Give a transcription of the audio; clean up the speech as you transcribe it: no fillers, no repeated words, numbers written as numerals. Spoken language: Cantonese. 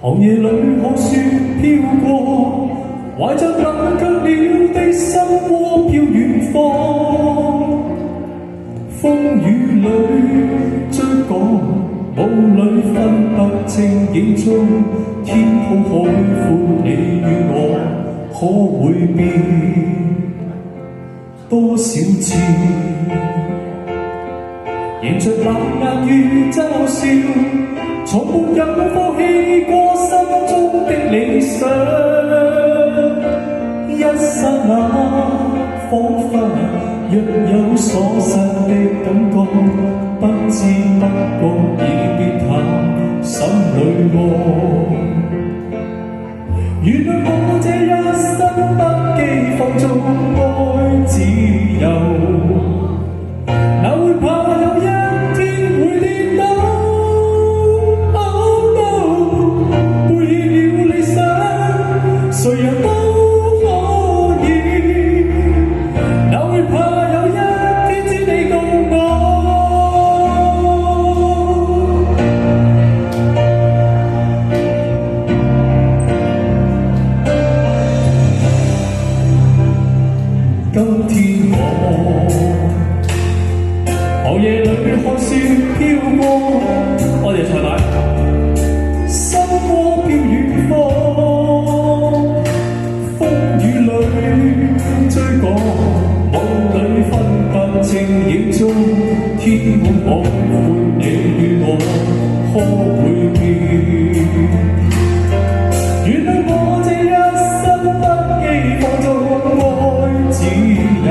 寒夜裏看雪飄過，懷着冷卻了的心窩飄遠方。風雨裏追趕，霧裏分不清影蹤。天空海闊，你與我可會變多少次？迎着冷眼與嘲笑，從沒有放棄過心中的理想。一剎那，彷彿若有所失的感覺，不知不覺已變淡心裏愛。原來我這一生不羈放縱愛自由，哪會怕有一天會跌倒？Oh no， 背棄了理想，誰人都可以，哪會怕有一天只你共我？今天寒夜裏看雪飄過，我哋唱來心窩飄遠方。風雨裏追趕，霧裏分不清影蹤。天空海闊，你與我可會變？原來我這一生不羈放縱愛自由。